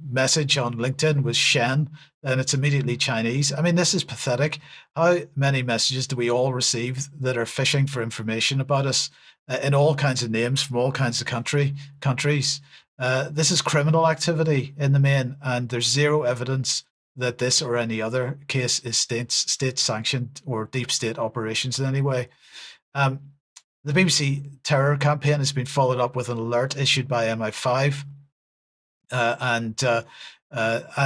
message on LinkedIn was Shen, and it's immediately Chinese. I mean, this is pathetic. How many messages do we all receive that are phishing for information about us in all kinds of names from all kinds of countries? This is criminal activity in the main, and there's zero evidence that this or any other case is state-sanctioned or deep state operations in any way. The BBC terror campaign has been followed up with an alert issued by MI5 and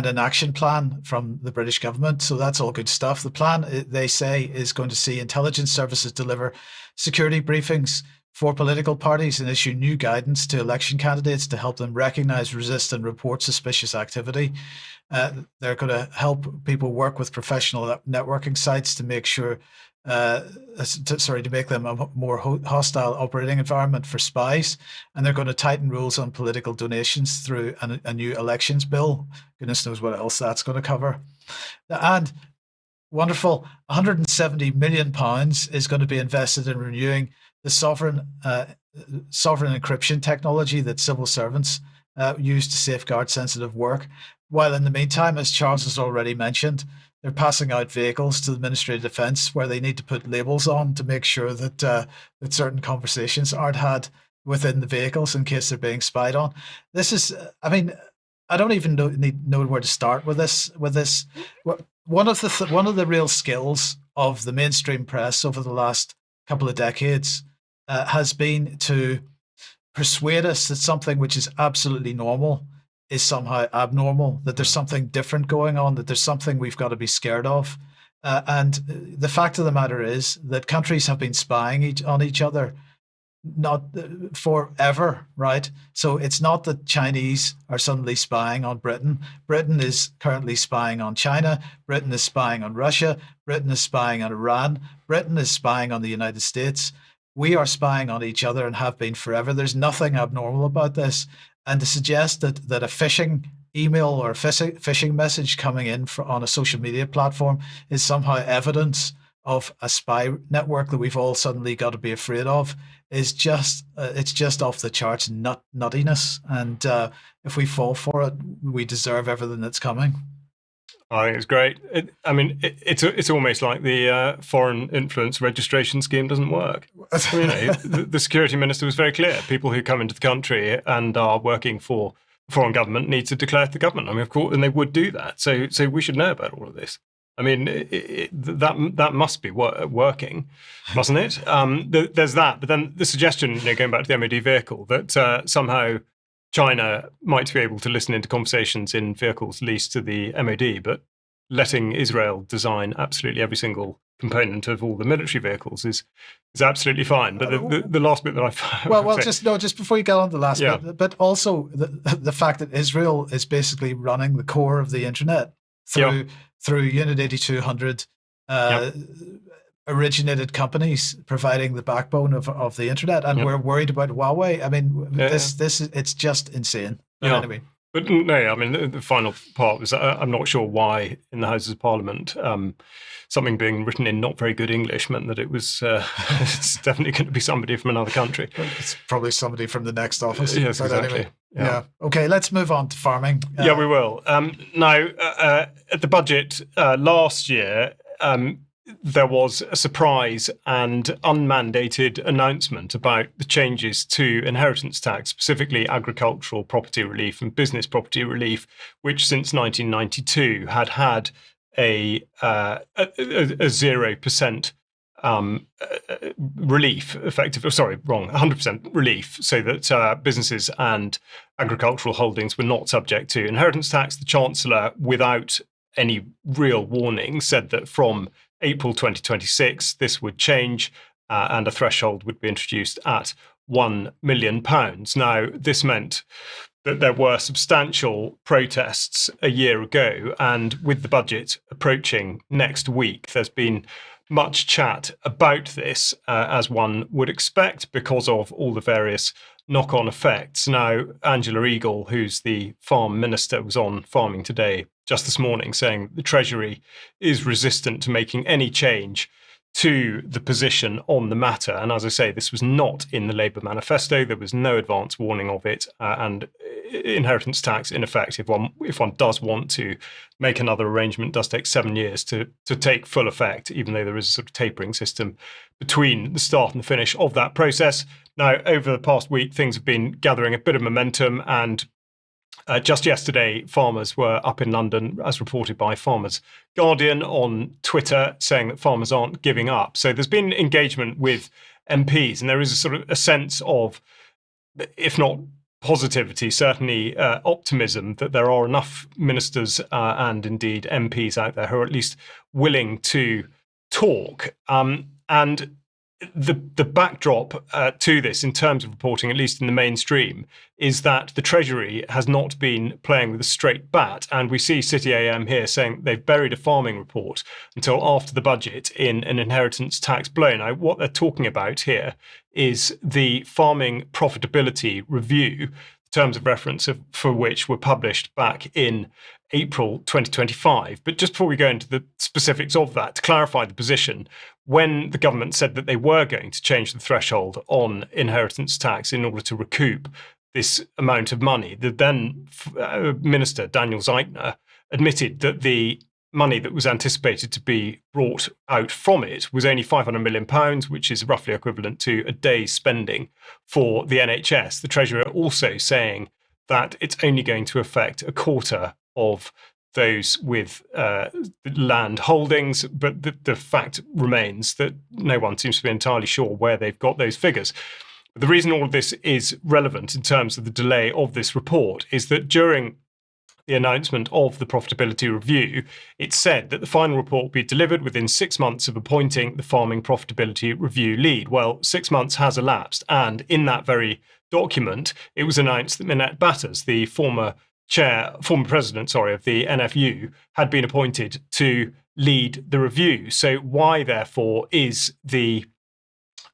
an action plan from the British government. So that's all good stuff. The plan, they say, is going to see intelligence services deliver security briefings for political parties and issue new guidance to election candidates to help them recognize, resist, and report suspicious activity. They're going to help people work with professional networking sites to make sure to make them a more hostile operating environment for spies, and they're going to tighten rules on political donations through a new elections bill. Goodness knows what else that's going to cover. And wonderful, £170 million is going to be invested in renewing the sovereign encryption technology that civil servants use to safeguard sensitive work. While in the meantime, as Charles has already mentioned, they're passing out vehicles to the Ministry of Defence where they need to put labels on to make sure that that certain conversations aren't had within the vehicles in case they're being spied on. This is, I mean, I don't even know where to start with this. One of the real skills of the mainstream press over the last couple of decades has been to persuade us that something which is absolutely normal is somehow abnormal, that there's something different going on, that there's something we've got to be scared of. And the fact of the matter is that countries have been spying on each other not forever, right? So it's not that Chinese are suddenly spying on Britain. Britain is currently spying on China. Britain is spying on Russia. Britain is spying on Iran. Britain is spying on the United States. we are spying on each other and have been forever. There's nothing abnormal about this. And to suggest that a phishing email or a phishing message coming in on a social media platform is somehow evidence of a spy network that we've all suddenly got to be afraid of is just it's just off the charts nuttiness. And if we fall for it, we deserve everything that's coming. I think it's great. It's almost like the foreign influence registration scheme doesn't work. The security minister was very clear. People who come into the country and are working for foreign government need to declare to the government. Of course, and they would do that. So we should know about all of this. That must be working, mustn't it? There's that. But then the suggestion, going back to the MOD vehicle, that somehow China might be able to listen into conversations in vehicles leased to the MOD, but letting Israel design absolutely every single component of all the military vehicles is absolutely fine. But the last bit that I found... just before you get on to the last bit, but also the fact that Israel is basically running the core of the internet through Unit 8200 originated companies providing the backbone of the internet, and we're worried about Huawei. It's just insane. But anyway. But no, the final part was I'm not sure why in the Houses of Parliament something being written in not very good English meant that it was it's definitely going to be somebody from another country. It's probably somebody from the next office. Yes, but exactly. Anyway, yeah. Okay, let's move on to farming. Yeah, we will. Now, at the budget last year, there was a surprise and unmandated announcement about the changes to inheritance tax, specifically agricultural property relief and business property relief, which since 1992 had a 0% relief, 100% relief, so that businesses and agricultural holdings were not subject to inheritance tax. The Chancellor, without any real warning, said that from April 2026, this would change and a threshold would be introduced at £1 million. Now, this meant that there were substantial protests a year ago, and with the budget approaching next week, there's been much chat about this, as one would expect, because of all the various knock-on effects. Now, Angela Eagle, who's the farm minister, was on Farming Today just this morning saying the Treasury is resistant to making any change to the position on the matter. And as I say, this was not in the Labour manifesto. There was no advance warning of it. And inheritance tax, in effect, if one does want to make another arrangement, does take 7 years to take full effect, even though there is a sort of tapering system between the start and the finish of that process. Now, over the past week, things have been gathering a bit of momentum, and just yesterday, farmers were up in London, as reported by Farmers Guardian on Twitter, saying that farmers aren't giving up. So there's been engagement with MPs, and there is a sort of a sense of, if not positivity, certainly optimism, that there are enough ministers and indeed MPs out there who are at least willing to talk. And the backdrop to this, in terms of reporting, at least in the mainstream, is that the Treasury has not been playing with a straight bat. And we see City AM here saying they've buried a farming report until after the budget in an inheritance tax blow. Now, what they're talking about here is the farming profitability review, terms of reference for which were published back in April 2025. But just before we go into the specifics of that, to clarify the position, when the government said that they were going to change the threshold on inheritance tax in order to recoup this amount of money, the then Minister, Daniel Zeitner, admitted that the money that was anticipated to be brought out from it was only £500 million, which is roughly equivalent to a day's spending for the NHS. The Treasurer also saying that it's only going to affect a quarter of those with land holdings, but the fact remains that no one seems to be entirely sure where they've got those figures. The reason all of this is relevant in terms of the delay of this report is that during the announcement of the profitability review, it said that the final report would be delivered within 6 months of appointing the farming profitability review lead. Well, 6 months has elapsed, and in that very document, it was announced that Minette Batters, the former president of the NFU, had been appointed to lead the review. So why, therefore, is the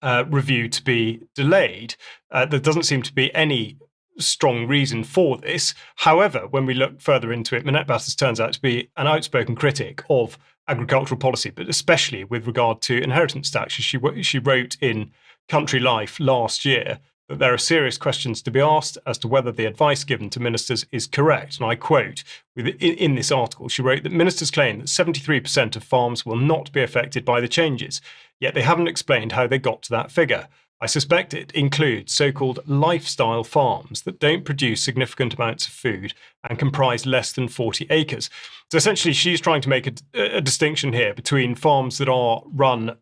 review to be delayed. There doesn't seem to be any strong reason for this. However, when we look further into it, Minette Batters turns out to be an outspoken critic of agricultural policy, but especially with regard to inheritance tax. She wrote in Country Life last year that there are serious questions to be asked as to whether the advice given to ministers is correct. And I quote in this article, she wrote that ministers claim that 73% of farms will not be affected by the changes, yet they haven't explained how they got to that figure. I suspect it includes so-called lifestyle farms that don't produce significant amounts of food and comprise less than 40 acres. So essentially, she's trying to make a distinction here between farms that are run,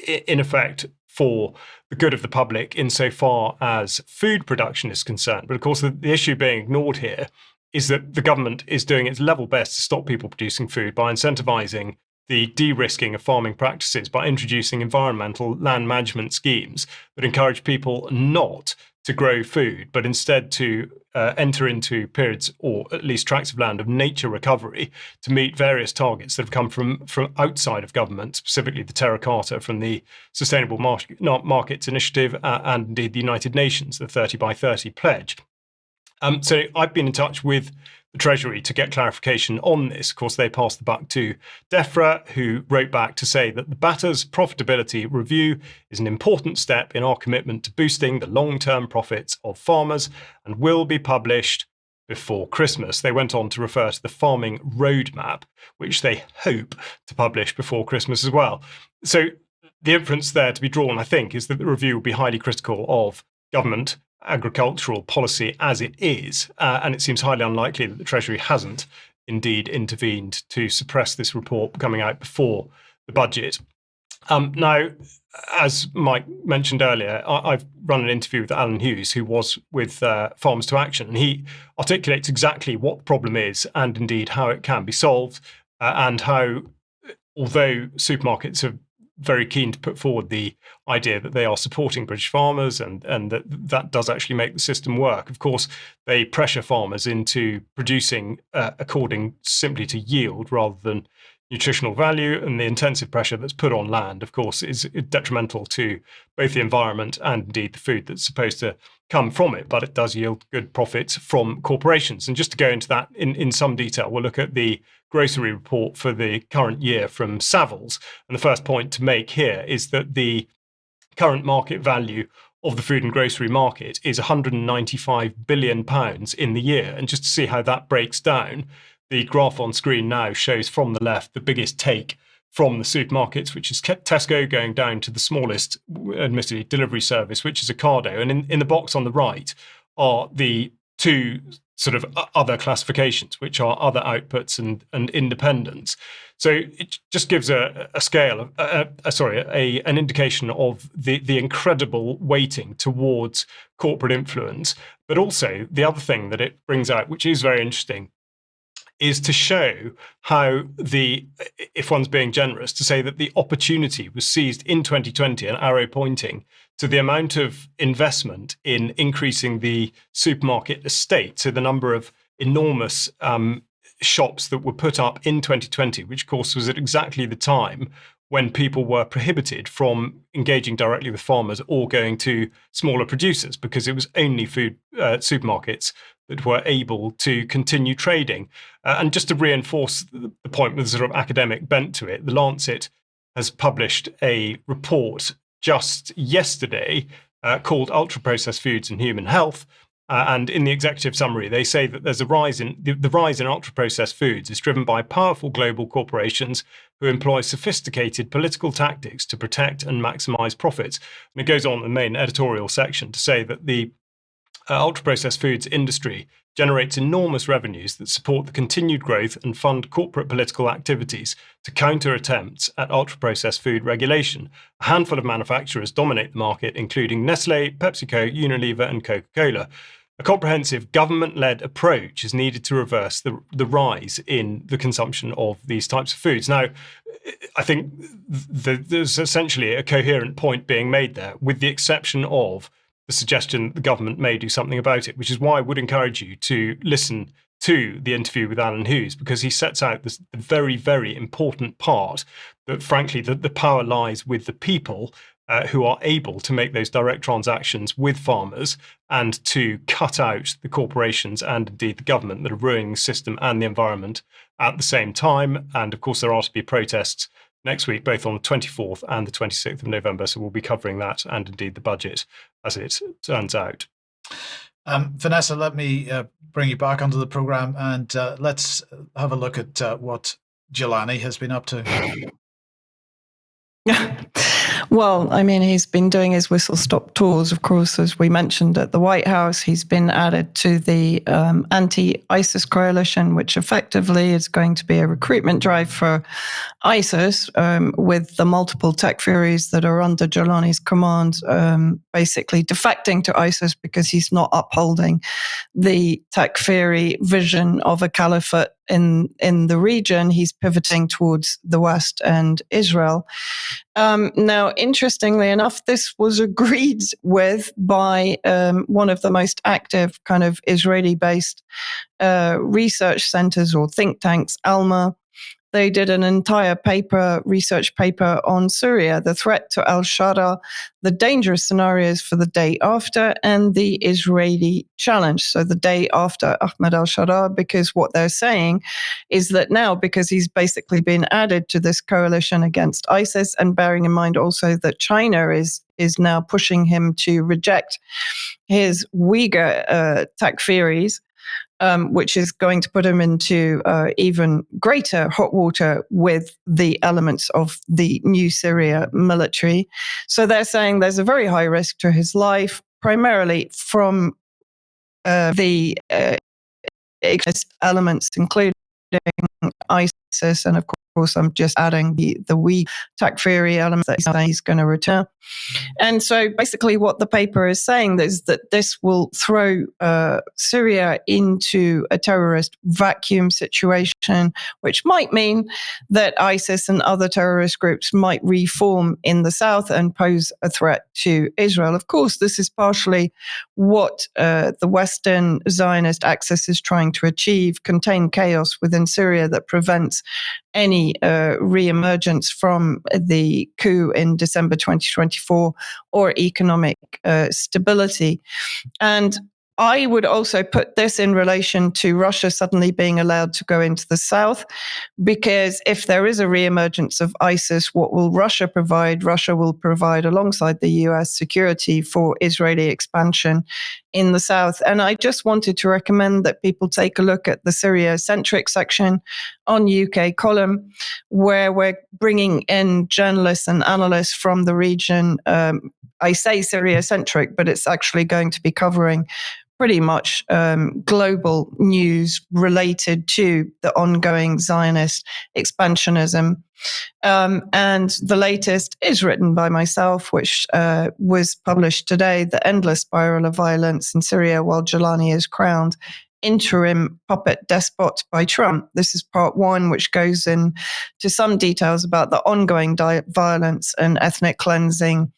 in effect, for the good of the public insofar as food production is concerned. But of course, the issue being ignored here is that the government is doing its level best to stop people producing food by incentivising the de-risking of farming practices, by introducing environmental land management schemes that encourage people not to grow food, but instead to enter into periods, or at least tracts of land, of nature recovery to meet various targets that have come from outside of government, specifically the Terra Carta from the Sustainable Markets Initiative and indeed the United Nations, the 30 by 30 pledge. So I've been in touch with the Treasury to get clarification on this. Of course, they passed the buck to DEFRA, who wrote back to say that the Batters profitability review is an important step in our commitment to boosting the long-term profits of farmers and will be published before Christmas. They went on to refer to the farming roadmap, which they hope to publish before Christmas as well. So the inference there to be drawn, I think, is that the review will be highly critical of government agricultural policy as it is, and it seems highly unlikely that the Treasury hasn't indeed intervened to suppress this report coming out before the budget. Now, as Mike mentioned earlier, I've run an interview with Alan Hughes, who was with Farmers to Action, and he articulates exactly what the problem is and indeed how it can be solved, and how, although supermarkets are very keen to put forward the idea that they are supporting British farmers and that does actually make the system work. Of course, they pressure farmers into producing according simply to yield rather than nutritional value, and the intensive pressure that's put on land, of course, is detrimental to both the environment and indeed the food that's supposed to come from it, but it does yield good profits from corporations. And just to go into that in some detail, we'll look at the grocery report for the current year from Savills. And the first point to make here is that the current market value of the food and grocery market is £195 billion in the year. And just to see how that breaks down, the graph on screen now shows from the left the biggest take from the supermarkets, which is Tesco, going down to the smallest, admittedly, delivery service, which is Ocado. And in the box on the right are the two sort of other classifications, which are other outputs and independents. So it just gives a scale of, an indication of the incredible weighting towards corporate influence. But also the other thing that it brings out, which is very interesting, is to show how if one's being generous, to say that the opportunity was seized in 2020, an arrow pointing to the amount of investment in increasing the supermarket estate, so the number of enormous shops that were put up in 2020, which of course was at exactly the time when people were prohibited from engaging directly with farmers or going to smaller producers, because it was only food supermarkets that were able to continue trading. And just to reinforce the point with a sort of academic bent to it, The Lancet has published a report just yesterday called Ultra-Processed Foods and Human Health. And in the executive summary, they say that there's a rise in the rise in ultra-processed foods is driven by powerful global corporations who employ sophisticated political tactics to protect and maximize profits. And it goes on in the main editorial section to say that the ultra-processed foods industry generates enormous revenues that support the continued growth and fund corporate political activities to counter attempts at ultra-processed food regulation. A handful of manufacturers dominate the market, including Nestle, PepsiCo, Unilever, and Coca-Cola. A comprehensive government-led approach is needed to reverse the rise in the consumption of these types of foods. Now, I think there's essentially a coherent point being made there, with the exception of the suggestion that the government may do something about it, which is why I would encourage you to listen to the interview with Alan Hughes, because he sets out the very, very important part that, frankly, the power lies with the people, who are able to make those direct transactions with farmers and to cut out the corporations and indeed the government that are ruining the system and the environment at the same time. And of course, there are to be protests next week, both on the 24th and the 26th of November. So we'll be covering that and indeed the budget as it turns out. Vanessa, let me bring you back onto the program, and let's have a look at what Jolani has been up to. Well, I mean, he's been doing his whistle-stop tours, of course, as we mentioned at the White House. He's been added to the anti-ISIS coalition, which effectively is going to be a recruitment drive for ISIS, with the multiple Takfiris that are under Jolani's command, basically defecting to ISIS because he's not upholding the Takfiri vision of a caliphate in the region. He's pivoting towards the West and Israel. Now, interestingly enough, this was agreed with by one of the most active kind of Israeli-based research centers or think tanks, Alma. They did an entire research paper on Syria, the threat to al-Sharaa, the dangerous scenarios for the day after, and the Israeli challenge. So the day after Ahmed al-Sharaa, because what they're saying is that now, because he's basically been added to this coalition against ISIS, and bearing in mind also that China is now pushing him to reject his Uyghur Takfiris, which is going to put him into even greater hot water with the elements of the new Syria military. So they're saying there's a very high risk to his life, primarily from the elements, including ISIS, and of course I'm just adding the Uyghur Takfiri element that he's going to return. And so basically what the paper is saying is that this will throw Syria into a terrorist vacuum situation, which might mean that ISIS and other terrorist groups might reform in the south and pose a threat to Israel. Of course, this is partially what the Western Zionist axis is trying to achieve: contain chaos within Syria that prevents any re-emergence from the coup in December 2024 or economic stability. And I would also put this in relation to Russia suddenly being allowed to go into the south, because if there is a re-emergence of ISIS, what will Russia provide? Russia will provide, alongside the US, security for Israeli expansion in the south. And I just wanted to recommend that people take a look at the Syria-centric section on UK Column, where we're bringing in journalists and analysts from the region. I say Syria-centric, but it's actually going to be covering pretty much global news related to the ongoing Zionist expansionism. And the latest is written by myself, which was published today, The Endless Spiral of Violence in Syria While Jolani is Crowned Interim Puppet Despot by Trump. This is part one, which goes into some details about the ongoing violence and ethnic cleansing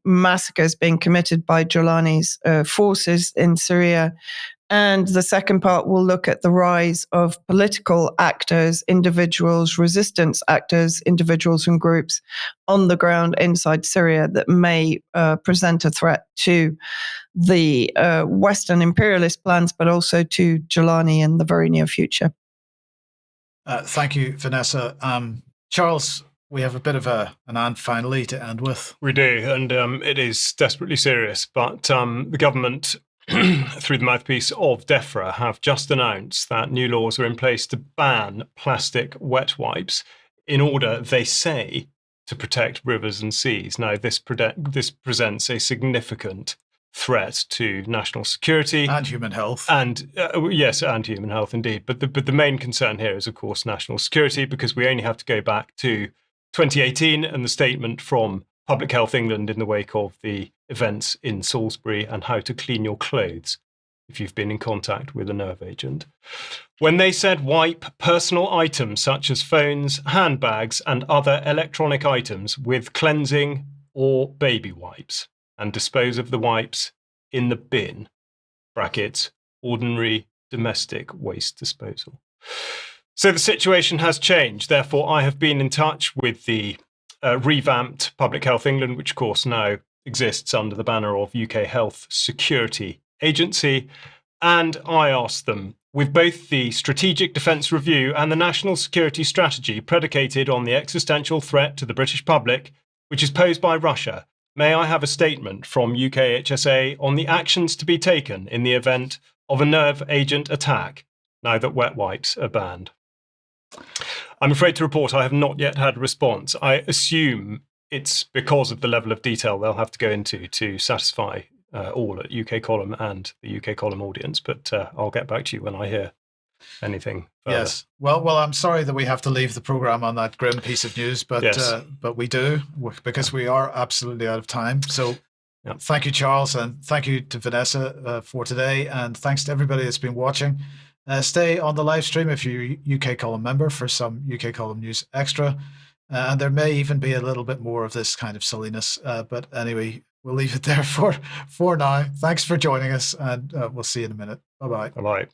massacres being committed by Jolani's forces in Syria. And the second part will look at the rise of political actors, individuals, resistance actors, individuals and groups on the ground inside Syria that may present a threat to the Western imperialist plans, but also to Jolani in the very near future. Thank you, Vanessa. Charles, we have a bit of an and finally to end with. We do, and it is desperately serious. But the government, through the mouthpiece of DEFRA, have just announced that new laws are in place to ban plastic wet wipes in order, they say, to protect rivers and seas. Now, this presents a significant threat to national security and human health. And yes, and human health indeed. But the main concern here is, of course, national security, because we only have to go back to 2018 and the statement from Public Health England in the wake of the events in Salisbury and how to clean your clothes if you've been in contact with a nerve agent. When they said wipe personal items such as phones, handbags, and other electronic items with cleansing or baby wipes, and dispose of the wipes in the bin, brackets, ordinary domestic waste disposal. So the situation has changed. Therefore, I have been in touch with the revamped Public Health England, which of course now exists under the banner of UK Health Security Agency. And I asked them, with both the Strategic Defence Review and the National Security Strategy predicated on the existential threat to the British public, which is posed by Russia, may I have a statement from UK HSA on the actions to be taken in the event of a nerve agent attack, now that wet wipes are banned? I'm afraid to report I have not yet had a response. I assume it's because of the level of detail they'll have to go into to satisfy all at UK Column and the UK Column audience, but I'll get back to you when I hear anything further. Yes. Well, I'm sorry that we have to leave the program on that grim piece of news, but but we do, because we are absolutely out of time. So thank you, Charles, and thank you to Vanessa for today, and thanks to everybody that's been watching. Stay on the live stream if you're a UK Column member for some UK Column news extra, and there may even be a little bit more of this kind of silliness. But anyway, we'll leave it there for now. Thanks for joining us, and we'll see you in a minute. Bye-bye. Bye-bye.